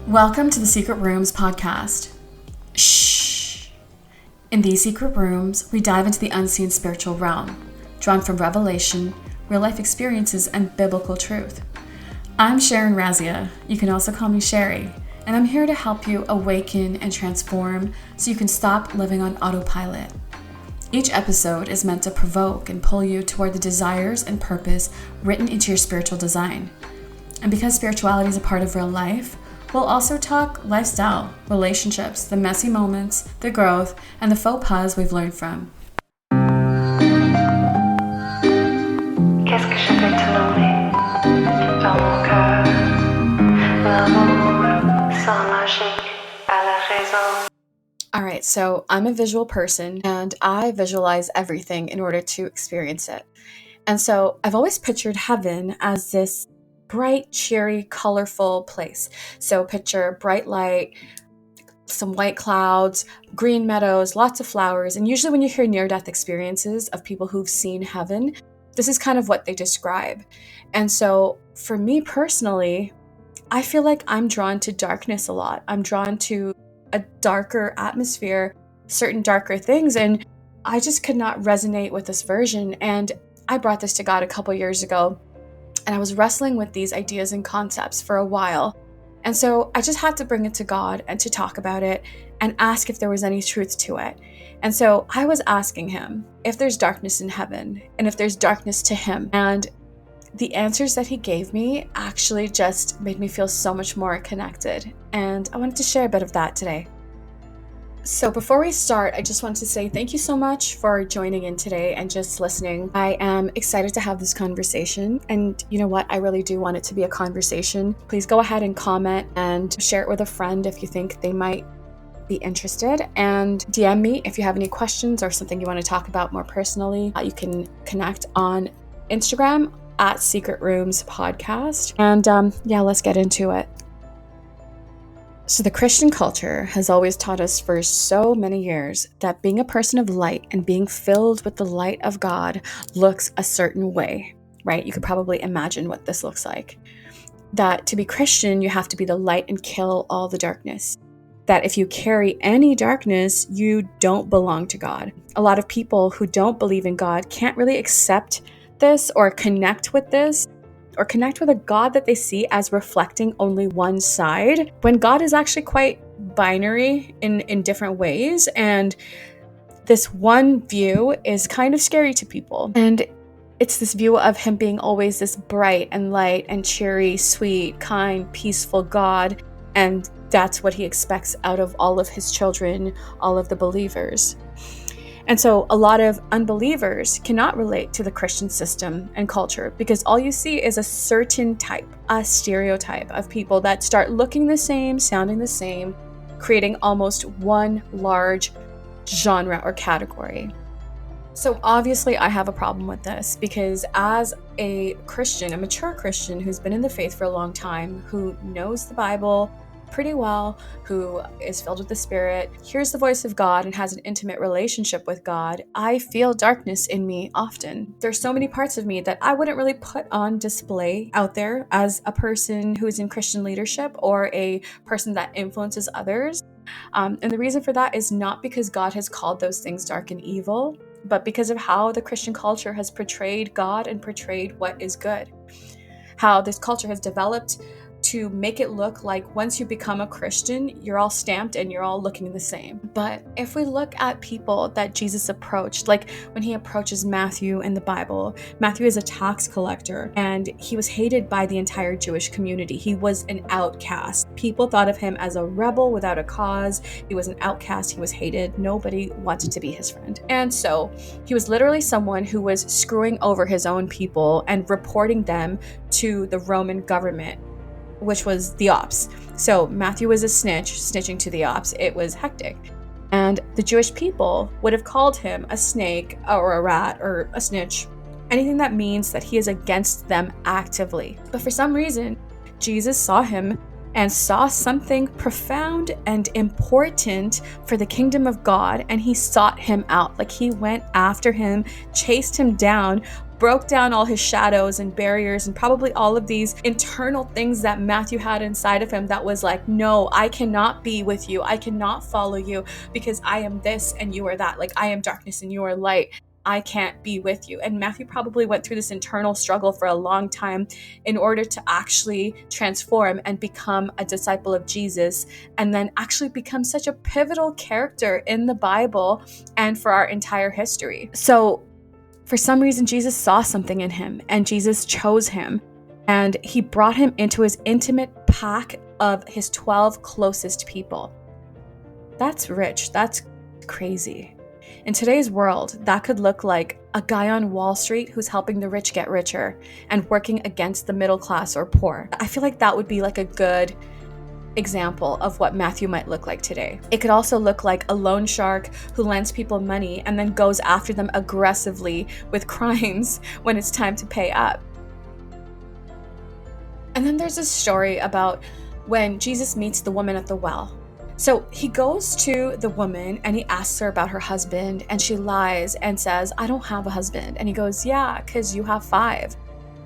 Welcome to the Secret Rooms podcast. Shh. In these secret rooms, we dive into the unseen spiritual realm, drawn from revelation, real-life experiences, and biblical truth. I'm Sharon Razia. You can also call me Sherry, and I'm here to help you awaken and transform so you can stop living on autopilot. Each episode is meant to provoke and pull you toward the desires and purpose written into your spiritual design. And because spirituality is a part of real life, we'll also talk lifestyle, relationships, the messy moments, the growth, and the faux pas we've learned from. Qu'est-ce que je vais te nommer dans mon cœur? L'amour sans magique à la raison. All right, so I'm a visual person and I visualize everything in order to experience it. And so I've always pictured heaven as this bright, cheery, colorful place. So picture bright light, some white clouds, green meadows, lots of flowers. And usually when you hear near-death experiences of people who've seen heaven, this is kind of what they describe. And so for me personally, I feel like I'm drawn to darkness a lot. I'm drawn to a darker atmosphere, certain darker things. And I just could not resonate with this version. And I brought this to God a couple years ago. And I was wrestling with these ideas and concepts for a while. And so I just had to bring it to God and to talk about it and ask if there was any truth to it. And so I was asking him if there's darkness in heaven and if there's darkness to him. And the answers that he gave me actually just made me feel so much more connected. And I wanted to share a bit of that today. So before we start, I just want to say thank you so much for joining in today and just listening. I am excited to have this conversation. And you know what? I really do want it to be a conversation. Please go ahead and comment and share it with a friend if you think they might be interested. And DM me if you have any questions or something you want to talk about more personally. You can connect on Instagram at Secret Rooms Podcast. And let's get into it. So the Christian culture has always taught us for so many years that being a person of light and being filled with the light of God looks a certain way, right? You could probably imagine what this looks like. That to be Christian, you have to be the light and kill all the darkness. That if you carry any darkness, you don't belong to God. A lot of people who don't believe in God can't really accept this or connect with this, or connect with a God that they see as reflecting only one side, when God is actually quite binary in different ways. And this one view is kind of scary to people. And it's this view of him being always this bright and light and cheery, sweet, kind, peaceful God. And that's what he expects out of all of his children, all of the believers. And so a lot of unbelievers cannot relate to the Christian system and culture because all you see is a certain type, a stereotype of people that start looking the same, sounding the same, creating almost one large genre or category. So obviously I have a problem with this because as a Christian, a mature Christian who's been in the faith for a long time, who knows the Bible pretty well, who is filled with the Spirit, hears the voice of God and has an intimate relationship with God, I feel darkness in me often. There's so many parts of me that I wouldn't really put on display out there as a person who is in Christian leadership or a person that influences others. And the reason for that is not because God has called those things dark and evil, but because of how the Christian culture has portrayed God and portrayed what is good. How this culture has developed to make it look like once you become a Christian, you're all stamped and you're all looking the same. But if we look at people that Jesus approached, like when he approaches Matthew in the Bible, Matthew is a tax collector and he was hated by the entire Jewish community. He was an outcast. People thought of him as a rebel without a cause. He was an outcast. He was hated. Nobody wanted to be his friend. And so he was literally someone who was screwing over his own people and reporting them to the Roman government, which was the ops. So Matthew was a snitch, snitching to the ops. It was hectic. And the Jewish people would have called him a snake or a rat or a snitch, anything that means that he is against them actively. But for some reason, Jesus saw him and saw something profound and important for the kingdom of God, and he sought him out. Like he went after him, chased him down, broke down all his shadows and barriers and probably all of these internal things that Matthew had inside of him that was like, no, I cannot be with you. I cannot follow you because I am this and you are that. Like, I am darkness and you are light. I can't be with you. And Matthew probably went through this internal struggle for a long time in order to actually transform and become a disciple of Jesus, and then actually become such a pivotal character in the Bible and for our entire history. So for some reason, Jesus saw something in him, and Jesus chose him, and he brought him into his intimate pack of his 12 closest people. That's rich. That's crazy. In today's world, that could look like a guy on Wall Street who's helping the rich get richer and working against the middle class or poor. I feel like that would be like a good example of what Matthew might look like today. It could also look like a loan shark who lends people money and then goes after them aggressively with crimes when it's time to pay up. And then there's this story about when Jesus meets the woman at the well. So he goes to the woman and he asks her about her husband, and she lies and says, I don't have a husband. And he goes, yeah, because you have 5.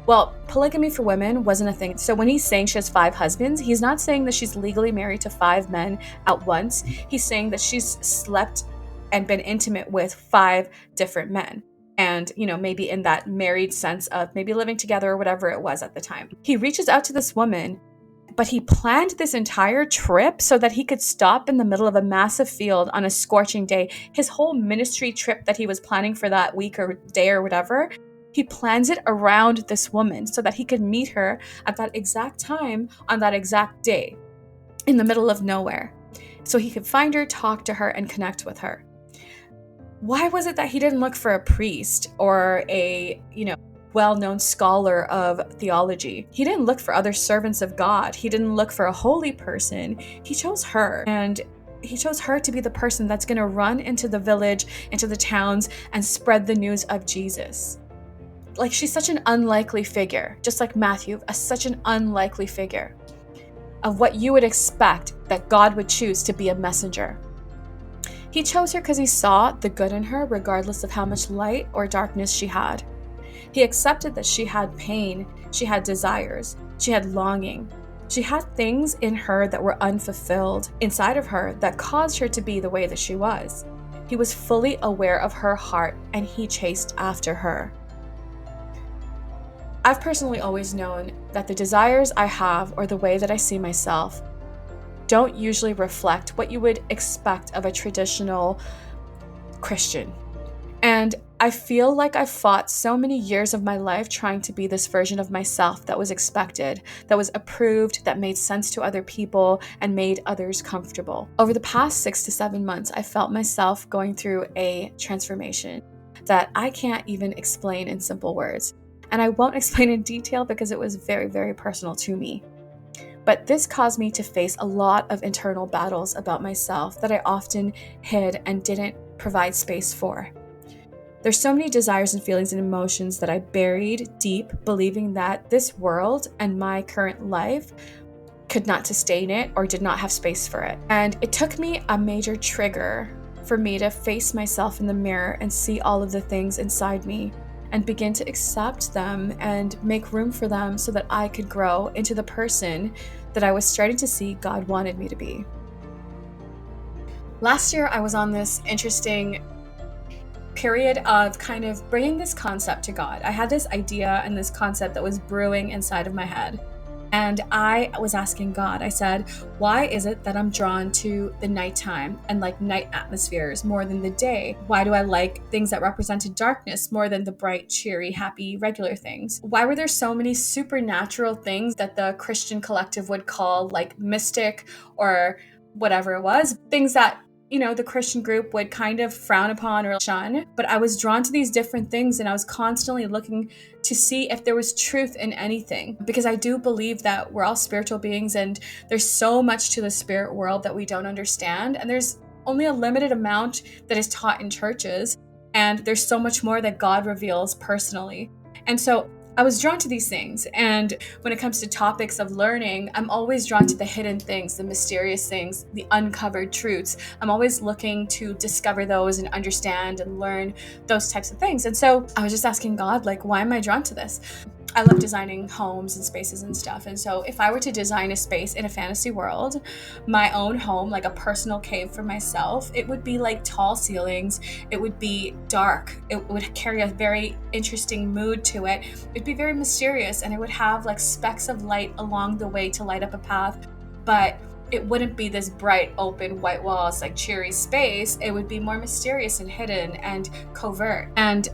Well, polygamy for women wasn't a thing. So when he's saying she has 5 husbands, he's not saying that she's legally married to 5 men at once. He's saying that she's slept and been intimate with 5 different men. And, maybe in that married sense of maybe living together or whatever it was at the time. He reaches out to this woman, but he planned this entire trip so that he could stop in the middle of a massive field on a scorching day. His whole ministry trip that he was planning for that week or day or whatever, he plans it around this woman so that he could meet her at that exact time on that exact day in the middle of nowhere. So he could find her, talk to her, and connect with her. Why was it that he didn't look for a priest or a, well-known scholar of theology? He didn't look for other servants of God. He didn't look for a holy person. He chose her. And he chose her to be the person that's going to run into the village, into the towns, and spread the news of Jesus. Like, she's such an unlikely figure, just like Matthew, such an unlikely figure of what you would expect that God would choose to be a messenger. He chose her because he saw the good in her, regardless of how much light or darkness she had. He accepted that she had pain, she had desires, she had longing. She had things in her that were unfulfilled inside of her that caused her to be the way that she was. He was fully aware of her heart, and he chased after her. I've personally always known that the desires I have or the way that I see myself don't usually reflect what you would expect of a traditional Christian. And I feel like I've fought so many years of my life trying to be this version of myself that was expected, that was approved, that made sense to other people, and made others comfortable. Over the past 6 to 7 months, I felt myself going through a transformation that I can't even explain in simple words. And I won't explain in detail because it was very, very personal to me. But this caused me to face a lot of internal battles about myself that I often hid and didn't provide space for. There's so many desires and feelings and emotions that I buried deep, believing that this world and my current life could not sustain it or did not have space for it. And it took me a major trigger for me to face myself in the mirror and see all of the things inside me and begin to accept them and make room for them so that I could grow into the person that I was starting to see God wanted me to be. Last year, I was on this interesting period of kind of bringing this concept to God. I had this idea and this concept that was brewing inside of my head. And I was asking God, I said, why is it that I'm drawn to the nighttime and like night atmospheres more than the day? Why do I like things that represented darkness more than the bright, cheery, happy, regular things? Why were there so many supernatural things that the Christian collective would call like mystic or whatever it was? Things that the Christian group would kind of frown upon or shun. But I was drawn to these different things, and I was constantly looking to see if there was truth in anything. Because I do believe that we're all spiritual beings, and there's so much to the spirit world that we don't understand. And there's only a limited amount that is taught in churches. And there's so much more that God reveals personally. And so I was drawn to these things. And when it comes to topics of learning, I'm always drawn to the hidden things, the mysterious things, the uncovered truths. I'm always looking to discover those and understand and learn those types of things. And so I was just asking God, like, why am I drawn to this? I love designing homes and spaces and stuff. And so if I were to design a space in a fantasy world, my own home, like a personal cave for myself, it would be like tall ceilings. It would be dark. It would carry a very interesting mood to it. It'd be very mysterious, and it would have like specks of light along the way to light up a path. But it wouldn't be this bright, open, white walls, like cheery space. It would be more mysterious and hidden and covert. And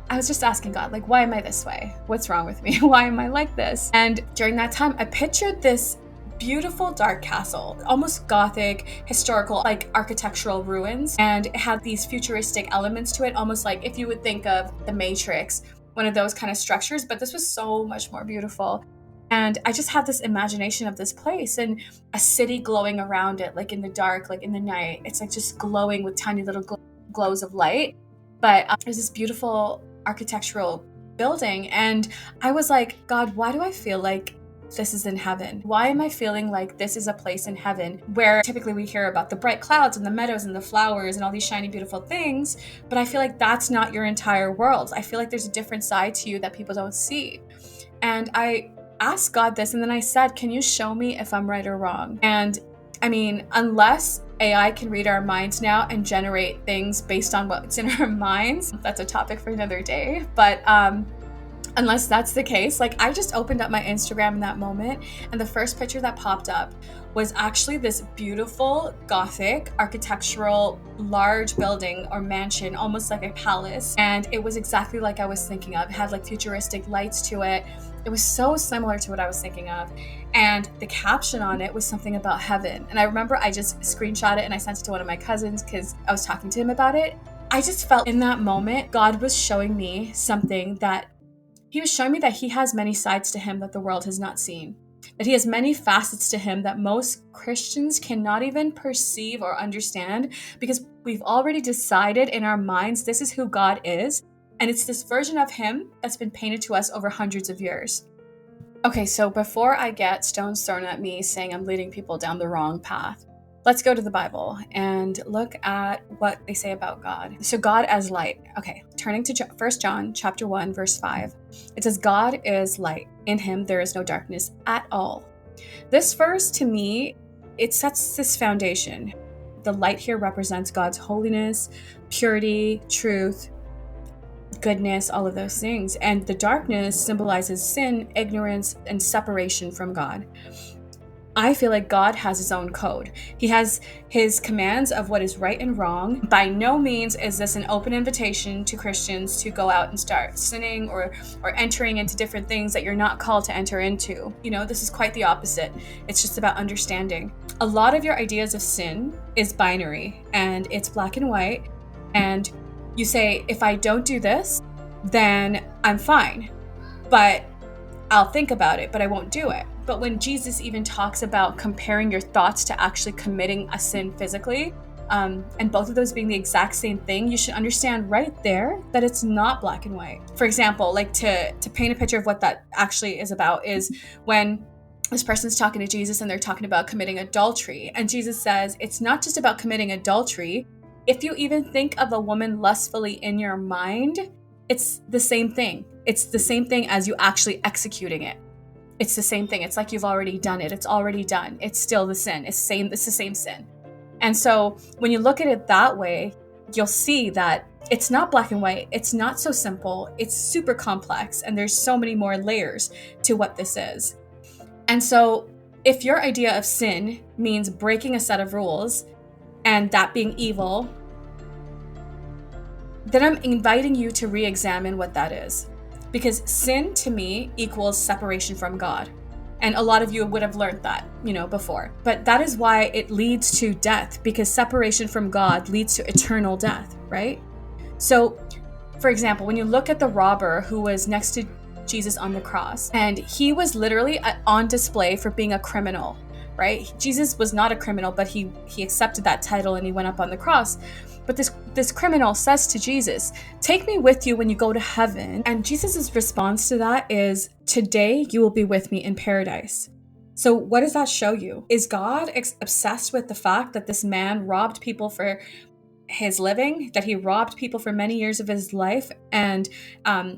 I was just asking God, like, why am I this way? What's wrong with me? Why am I like this? And during that time, I pictured this beautiful dark castle, almost gothic, historical, like architectural ruins. And it had these futuristic elements to it, almost like if you would think of the Matrix, one of those kind of structures, but this was so much more beautiful. And I just had this imagination of this place and a city glowing around it, like in the dark, like in the night. It's like just glowing with tiny little glows of light. But there's this beautiful architectural building, and I was like, God, why do I feel like this is in heaven? Why am I feeling like this is a place in heaven where typically we hear about the bright clouds and the meadows and the flowers and all these shiny, beautiful things, but I feel like that's not your entire world. I feel like there's a different side to you that people don't see. And I asked God this, and then I said, can you show me if I'm right or wrong? And I mean, unless AI can read our minds now and generate things based on what's in our minds, that's a topic for another day. But unless that's the case, like I just opened up my Instagram in that moment, and the first picture that popped up was actually this beautiful Gothic architectural large building or mansion, almost like a palace. And it was exactly like I was thinking of. It had like futuristic lights to it. It was so similar to what I was thinking of. And the caption on it was something about heaven. And I remember I just screenshot it and I sent it to one of my cousins because I was talking to him about it. I just felt in that moment, God was showing me something that he was showing me that he has many sides to him that the world has not seen. That he has many facets to him that most Christians cannot even perceive or understand, because we've already decided in our minds this is who God is. And it's this version of him that's been painted to us over hundreds of years. Okay, so before I get stones thrown at me saying I'm leading people down the wrong path, let's go to the Bible and look at what they say about God. So God as light. Okay, turning to 1 John chapter 1, verse 5. It says, God is light. In him there is no darkness at all. This verse, to me, it sets this foundation. The light here represents God's holiness, purity, truth, goodness, all of those things. And the darkness symbolizes sin, ignorance, and separation from God. I feel like God has his own code. He has his commands of what is right and wrong. By no means is this an open invitation to Christians to go out and start sinning or entering into different things that you're not called to enter into. You know, this is quite the opposite. It's just about understanding. A lot of your ideas of sin is binary, and it's black and white. And you say, if I don't do this, then I'm fine. But I'll think about it, but I won't do it. But when Jesus even talks about comparing your thoughts to actually committing a sin physically, and both of those being the exact same thing, you should understand right there that it's not black and white. For example, like to paint a picture of what that actually is about is when this person's talking to Jesus and they're talking about committing adultery. And Jesus says, it's not just about committing adultery. If you even think of a woman lustfully in your mind, it's the same thing. It's the same thing as you actually executing it. It's the same thing. It's like you've already done it. It's already done. It's still the sin. It's the same sin. And so when you look at it that way, you'll see that it's not black and white. It's not so simple. It's super complex. And there's so many more layers to what this is. And so if your idea of sin means breaking a set of rules and that being evil, then I'm inviting you to re-examine what that is. Because sin to me equals separation from God. And a lot of you would have learned that, before. But that is why it leads to death, because separation from God leads to eternal death, right? So, for example, when you look at the robber who was next to Jesus on the cross, and he was literally on display for being a criminal, right? Jesus was not a criminal, but he accepted that title and he went up on the cross. But this criminal says to Jesus, "Take me with you when you go to heaven." And Jesus' response to that is, "Today you will be with me in paradise." So what does that show you? Is God obsessed with the fact that this man robbed people for his living, that he robbed people for many years of his life, and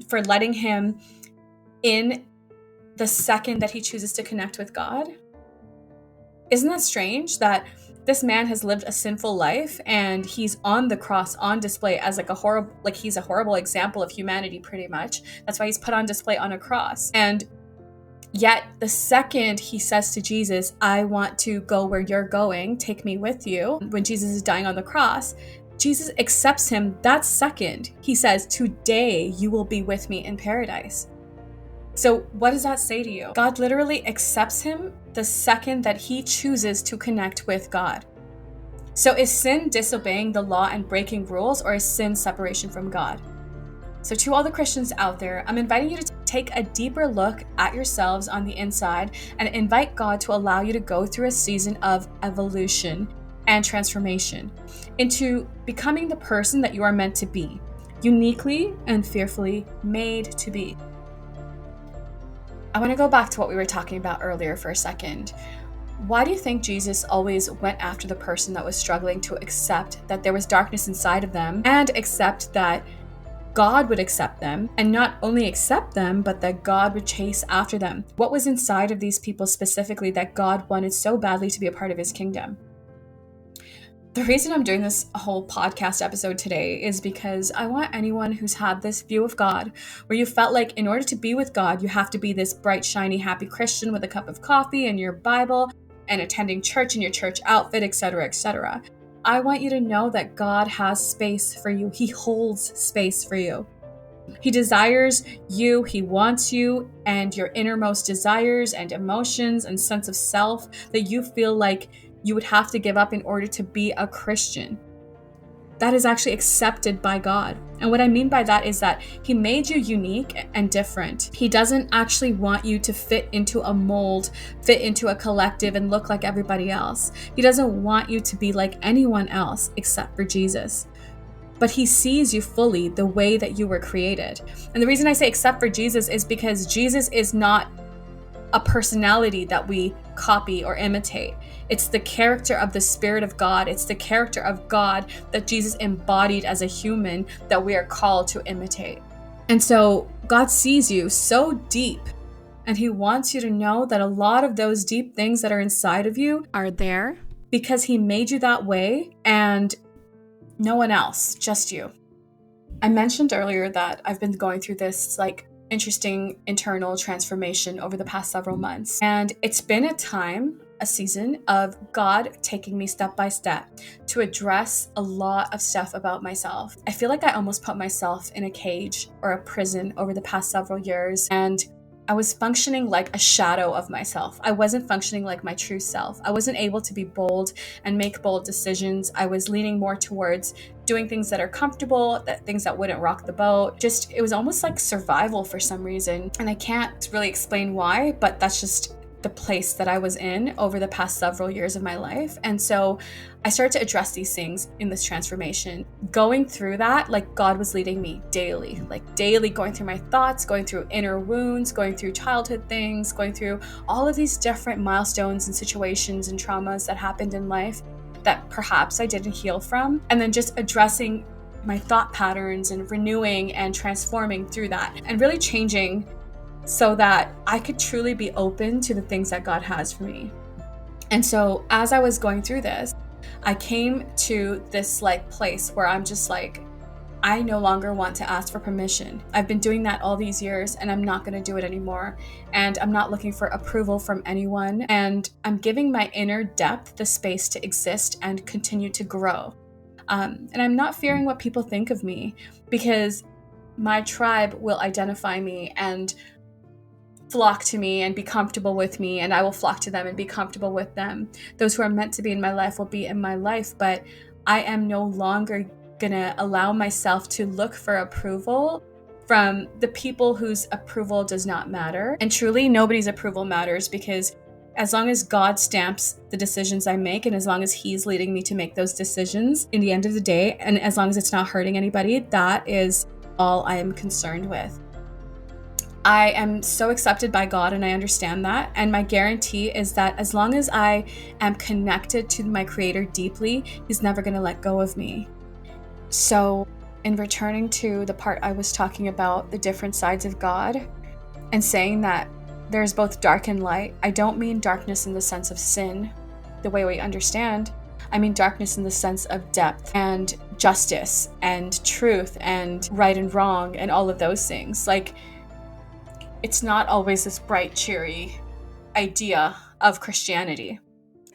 for letting him in the second that he chooses to connect with God? Isn't that strange that this man has lived a sinful life and he's on the cross on display as he's a horrible example of humanity, pretty much. That's why he's put on display on a cross. And yet the second he says to Jesus, "I want to go where you're going, take me with you," when Jesus is dying on the cross, Jesus accepts him that second. He says, "Today you will be with me in paradise." So what does that say to you? God literally accepts him the second that he chooses to connect with God. So is sin disobeying the law and breaking rules, or is sin separation from God? So to all the Christians out there, I'm inviting you to take a deeper look at yourselves on the inside and invite God to allow you to go through a season of evolution and transformation into becoming the person that you are meant to be, uniquely and fearfully made to be. I want to go back to what we were talking about earlier for a second. Why do you think Jesus always went after the person that was struggling to accept that there was darkness inside of them and accept that God would accept them, and not only accept them, but that God would chase after them? What was inside of these people specifically that God wanted so badly to be a part of his kingdom? The reason I'm doing this whole podcast episode today is because I want anyone who's had this view of God, where you felt like in order to be with God, you have to be this bright, shiny, happy Christian with a cup of coffee and your Bible and attending church in your church outfit, etc., etc. I want you to know that God has space for you. He holds space for you. He desires you, he wants you, and your innermost desires and emotions and sense of self that you feel like you would have to give up in order to be a Christian. That is actually accepted by God. And what I mean by that is that he made you unique and different. He doesn't actually want you to fit into a mold, fit into a collective, and look like everybody else. He doesn't want you to be like anyone else except for Jesus. But he sees you fully the way that you were created. And the reason I say except for Jesus is because Jesus is not a personality that we copy or imitate. It's the character of the Spirit of God. It's the character of God that Jesus embodied as a human that we are called to imitate. And so God sees you so deep, and he wants you to know that a lot of those deep things that are inside of you are there because he made you that way, and no one else, just you. I mentioned earlier that I've been going through this interesting internal transformation over the past several months. And it's been a season of God taking me step by step to address a lot of stuff about myself. I feel like I almost put myself in a cage or a prison over the past several years, and I was functioning like a shadow of myself. I wasn't functioning like my true self. I wasn't able to be bold and make bold decisions. I was leaning more towards doing things that are comfortable, things that wouldn't rock the boat. It was almost like survival for some reason. And I can't really explain why, but that's just the place that I was in over the past several years of my life. And so I started to address these things in this transformation. Going through that, God was leading me daily, going through my thoughts, going through inner wounds, going through childhood things, going through all of these different milestones and situations and traumas that happened in life that perhaps I didn't heal from. And then just addressing my thought patterns and renewing and transforming through that and really changing so that I could truly be open to the things that God has for me. And so as I was going through this, I came to this place where I'm just I no longer want to ask for permission. I've been doing that all these years, and I'm not going to do it anymore. And I'm not looking for approval from anyone. And I'm giving my inner depth the space to exist and continue to grow. And I'm not fearing what people think of me, because my tribe will identify me and flock to me and be comfortable with me, and I will flock to them and be comfortable with them. Those who are meant to be in my life will be in my life, but I am no longer gonna allow myself to look for approval from the people whose approval does not matter. And truly, nobody's approval matters, because As long as God stamps the decisions I make, and as long as He's leading me to make those decisions in the end of the day, and as long as it's not hurting anybody, that is all I am concerned with. I am so accepted by God, and I understand that. And my guarantee is that as long as I am connected to my Creator deeply, He's never going to let go of me. So in returning to the part I was talking about, the different sides of God, and saying that there's both dark and light, I don't mean darkness in the sense of sin, the way we understand. I mean darkness in the sense of depth and justice and truth and right and wrong and all of those things. Like, it's not always this bright, cheery idea of Christianity.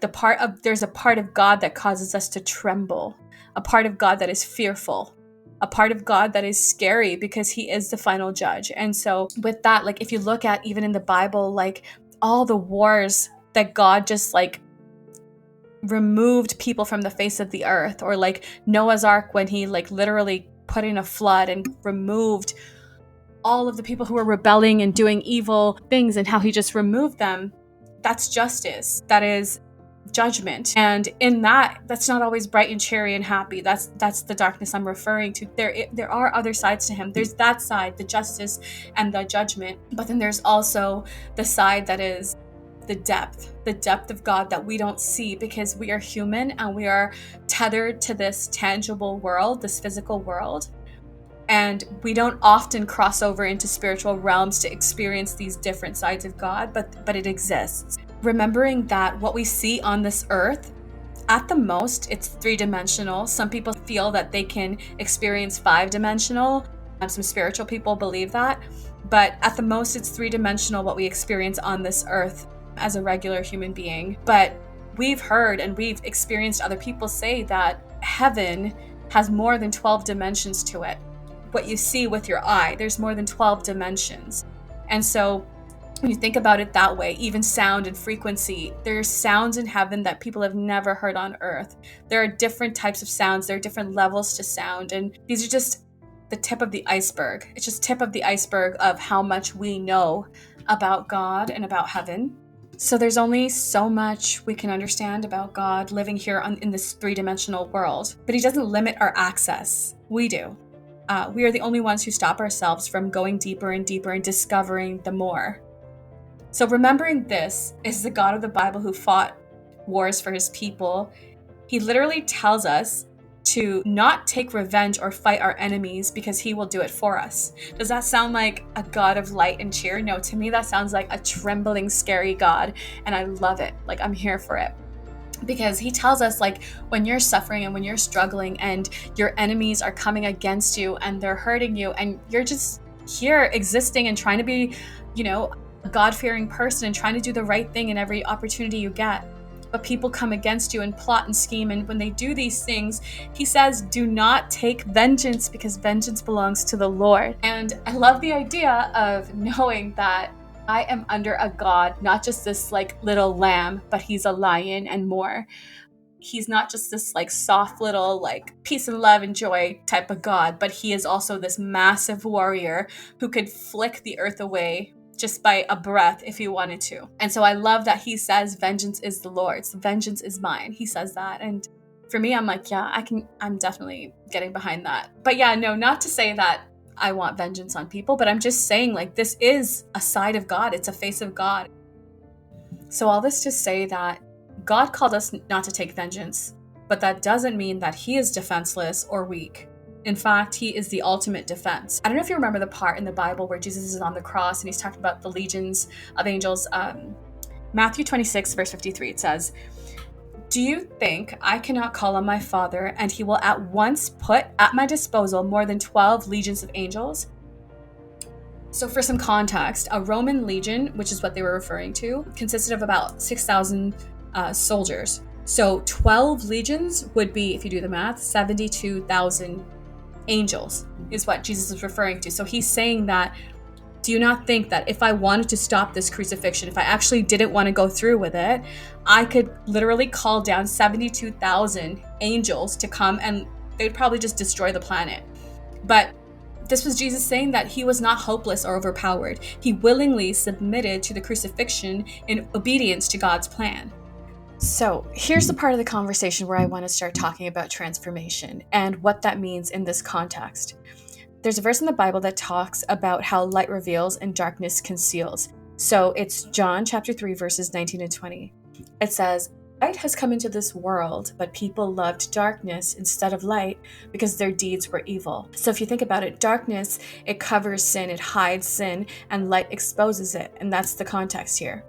There's a part of God that causes us to tremble, a part of God that is fearful, a part of God that is scary because He is the final judge. And so with that, like, if you look at even in the Bible, like all the wars that God just like removed people from the face of the earth, or like Noah's Ark when He like literally put in a flood and removed all of the people who were rebelling and doing evil things, and how He just removed them. That's justice. That is judgment. And in that's not always bright and cheery and happy. That's the darkness I'm referring to. There are other sides to Him. There's that side, the justice and the judgment, but then there's also the side that is the depth of God that we don't see, because we are human and we are tethered to this tangible world, this physical world. And we don't often cross over into spiritual realms to experience these different sides of God, but it exists. Remembering that what we see on this earth, at the most, it's 3-dimensional. Some people feel that they can experience 5-dimensional. Some spiritual people believe that. But at the most, it's 3-dimensional what we experience on this earth as a regular human being. But we've heard and we've experienced other people say that heaven has more than 12 dimensions to it. What you see with your eye, there's more than 12 dimensions. And so when you think about it that way, even sound and frequency, there's sounds in heaven that people have never heard on earth. There are different types of sounds, there are different levels to sound, and these are just the tip of the iceberg. It's just tip of the iceberg of how much we know about God and about heaven. So there's only so much we can understand about God living here in this 3-dimensional world, but He doesn't limit our access. We do. We are the only ones who stop ourselves from going deeper and deeper and discovering the more. So remembering this is the God of the Bible who fought wars for His people. He literally tells us to not take revenge or fight our enemies because He will do it for us. Does that sound like a God of light and cheer? No, to me that sounds like a trembling, scary God, and I love it. Like, I'm here for it. Because He tells us, like, when you're suffering and when you're struggling and your enemies are coming against you and they're hurting you and you're just here existing and trying to be, a God-fearing person and trying to do the right thing in every opportunity you get. But people come against you and plot and scheme, and when they do these things, He says, do not take vengeance because vengeance belongs to the Lord. And I love the idea of knowing that I am under a God, not just this like little lamb, but He's a lion and more. He's not just this like soft little like peace and love and joy type of God, but He is also this massive warrior who could flick the earth away just by a breath if He wanted to. And so I love that He says, vengeance is the Lord's, vengeance is mine. He says that. And for me, I'm like, yeah, I'm definitely getting behind that. But yeah, no, not to say that I want vengeance on people, but I'm just saying, like, this is a side of God. It's a face of God. So all this to say that God called us not to take vengeance, but that doesn't mean that He is defenseless or weak. In fact, He is the ultimate defense. I don't know if you remember the part in the Bible where Jesus is on the cross and He's talking about the legions of angels. Matthew 26, verse 53, it says, do you think I cannot call on my Father and He will at once put at my disposal more than 12 legions of angels? So for some context, a Roman legion, which is what they were referring to, consisted of about 6,000 soldiers. So 12 legions would be, if you do the math, 72,000 angels is what Jesus is referring to. So He's saying that, do you not think that if I wanted to stop this crucifixion, if I actually didn't want to go through with it, I could literally call down 72,000 angels to come and they'd probably just destroy the planet. But This was Jesus saying that he was not hopeless or overpowered. He willingly submitted to the crucifixion in obedience to God's plan. So here's the part of the conversation where I want to start talking about transformation and what that means in this context. There's a verse in the Bible that talks about how light reveals and darkness conceals. So it's John chapter 3, verses 19 and 20. It says, "Light has come into this world, but people loved darkness instead of light because their deeds were evil." So if you think about it, darkness, it covers sin, it hides sin, and light exposes it. And that's the context here.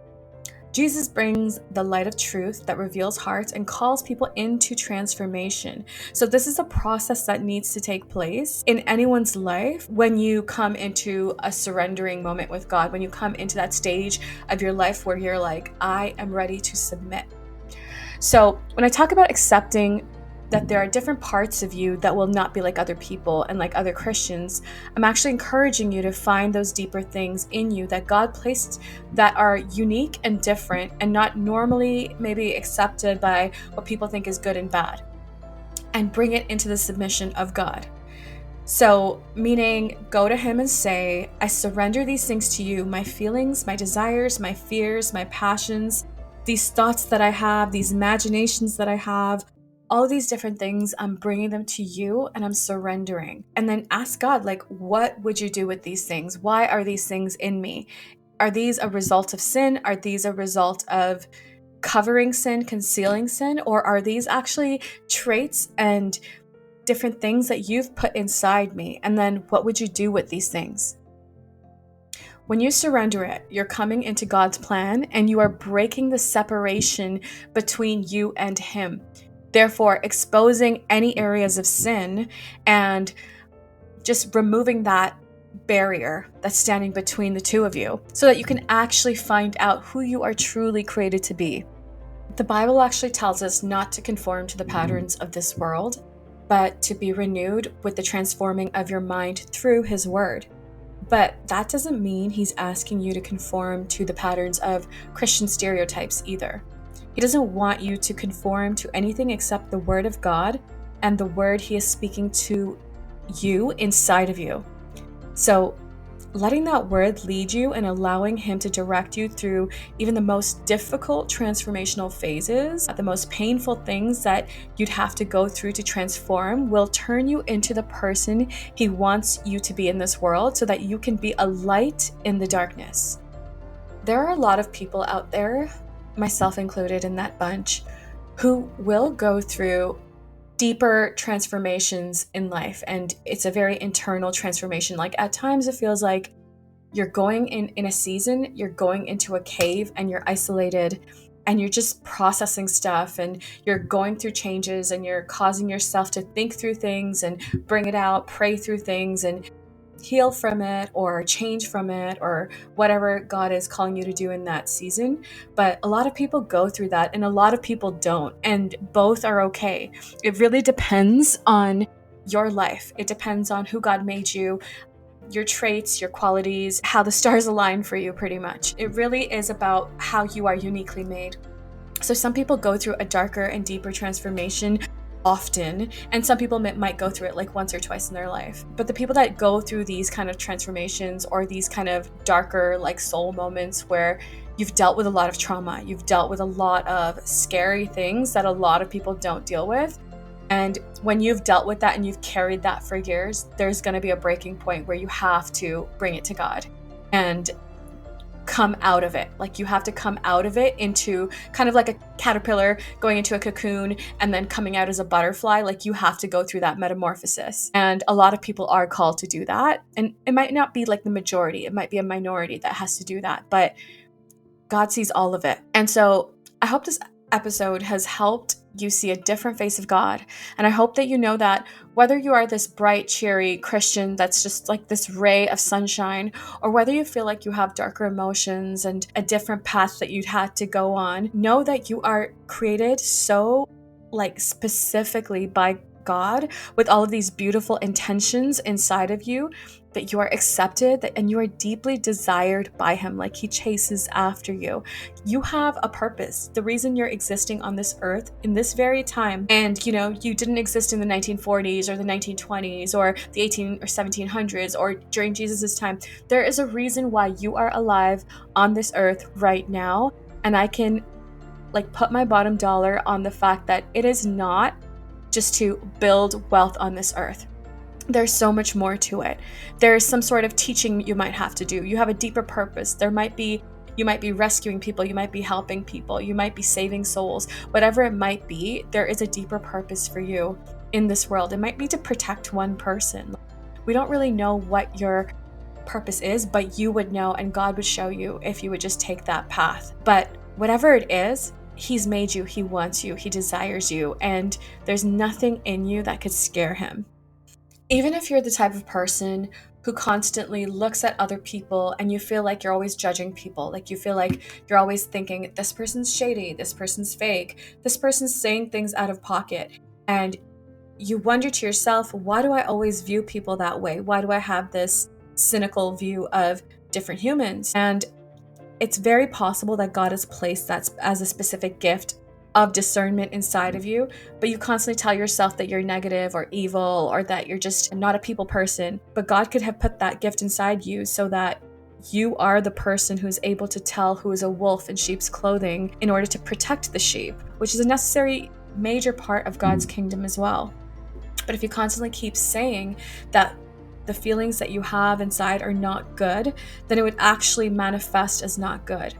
Jesus brings the light of truth that reveals hearts and calls people into transformation. So this is a process that needs to take place in anyone's life when you come into a surrendering moment with God, when you come into that stage of your life where you're like, I am ready to submit. So when I talk about accepting that there are different parts of you that will not be like other people and like other Christians, I'm actually encouraging you to find those deeper things in you that God placed that are unique and different and not normally maybe accepted by what people think is good and bad, and bring it into the submission of God. So, meaning go to him and say, I surrender these things to you, my feelings, my desires, my fears, my passions, these thoughts that I have, these imaginations that I have, all of these different things, I'm bringing them to you and I'm surrendering. And then ask God, like, what would you do with these things? Why are these things in me? Are these a result of sin? Are these a result of covering sin, concealing sin? Or are these actually traits and different things that you've put inside me? And then what would you do with these things? When you surrender it, you're coming into God's plan and you are breaking the separation between you and him. Therefore, exposing any areas of sin and just removing that barrier that's standing between the two of you so that you can actually find out who you are truly created to be. The Bible actually tells us not to conform to the patterns of this world, but to be renewed with the transforming of your mind through his word. But that doesn't mean he's asking you to conform to the patterns of Christian stereotypes either. He doesn't want you to conform to anything except the word of God and the word he is speaking to you inside of you. So letting that word lead you and allowing him to direct you through even the most difficult transformational phases, the most painful things that you'd have to go through to transform, will turn you into the person he wants you to be in this world so that you can be a light in the darkness. There are a lot of people out there, myself included in that bunch, who will go through deeper transformations in life, and it's a very internal transformation. Like at times it feels like you're going in a season, you're going into a cave and you're isolated and you're just processing stuff and you're going through changes and you're causing yourself to think through things and bring it out, pray through things and heal from it or change from it or whatever God is calling you to do in that season. But a lot of people go through that and a lot of people don't, and both are okay. It really depends on your life. It depends on who God made you, your traits, your qualities, how the stars align for you pretty much. It really is about how you are uniquely made. So some people go through a darker and deeper transformation often, and some people might go through it like once or twice in their life. But the people that go through these kind of transformations or these kind of darker like soul moments where you've dealt with a lot of trauma, you've dealt with a lot of scary things that a lot of people don't deal with, and when you've dealt with that and you've carried that for years, there's going to be a breaking point where you have to bring it to God and come out of it. Like you have to come out of it into kind of like a caterpillar going into a cocoon and then coming out as a butterfly. Like you have to go through that metamorphosis. And a lot of people are called to do that. And it might not be like the majority. It might be a minority that has to do that. But God sees all of it. And so I hope this episode has helped you see a different face of God. And I hope that you know that whether you are this bright, cheery Christian that's just like this ray of sunshine, or whether you feel like you have darker emotions and a different path that you'd had to go on, know that you are created so like specifically by God with all of these beautiful intentions inside of you, that you are accepted and you are deeply desired by him, like he chases after you. You have a purpose. The reason you're existing on this earth in this very time, and you didn't exist in the 1940s or the 1920s or the 18 or 1700s or during Jesus's time. There is a reason why you are alive on this earth right now, and I can put my bottom dollar on the fact that it is not just to build wealth on this earth. There's so much more to it. There's some sort of teaching you might have to do. You have a deeper purpose. You might be rescuing people, you might be helping people, you might be saving souls. Whatever it might be, there is a deeper purpose for you in this world. It might be to protect one person. We don't really know what your purpose is, but you would know, and God would show you if you would just take that path. But whatever it is, he's made you, he wants you, he desires you, and there's nothing in you that could scare him. Even if you're the type of person who constantly looks at other people and you feel like you're always judging people, like you feel like you're always thinking, this person's shady, this person's fake, this person's saying things out of pocket, and you wonder to yourself, why do I always view people that way? Why do I have this cynical view of different humans? And it's very possible that God has placed that as a specific gift of discernment inside of you, but you constantly tell yourself that you're negative or evil or that you're just not a people person. But God could have put that gift inside you so that you are the person who's able to tell who is a wolf in sheep's clothing in order to protect the sheep, which is a necessary major part of God's kingdom as well. But if you constantly keep saying that the feelings that you have inside are not good, then it would actually manifest as not good,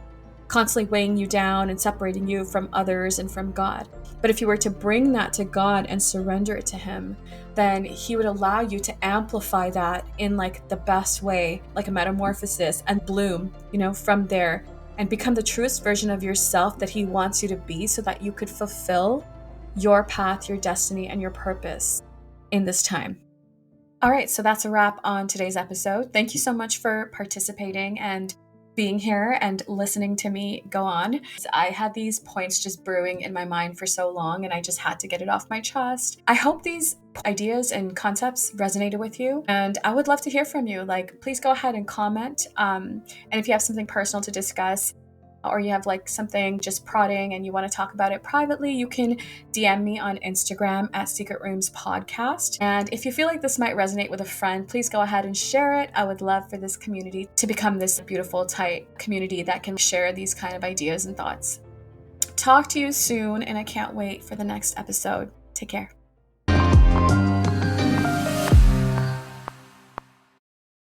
constantly weighing you down and separating you from others and from God. But if you were to bring that to God and surrender it to him, then he would allow you to amplify that in the best way, like a metamorphosis, and bloom, from there and become the truest version of yourself that he wants you to be, so that you could fulfill your path, your destiny, and your purpose in this time. All right, so that's a wrap on today's episode. Thank you so much for participating and being here and listening to me go on. I had these points just brewing in my mind for so long, and I just had to get it off my chest. I hope these ideas and concepts resonated with you, and I would love to hear from you. Please go ahead and comment. And if you have something personal to discuss, or you have something just prodding and you want to talk about it privately, you can DM me on Instagram at Secret Rooms Podcast. And if you feel like this might resonate with a friend, please go ahead and share it. I would love for this community to become this beautiful, tight community that can share these kind of ideas and thoughts. Talk to you soon, and I can't wait for the next episode. Take care.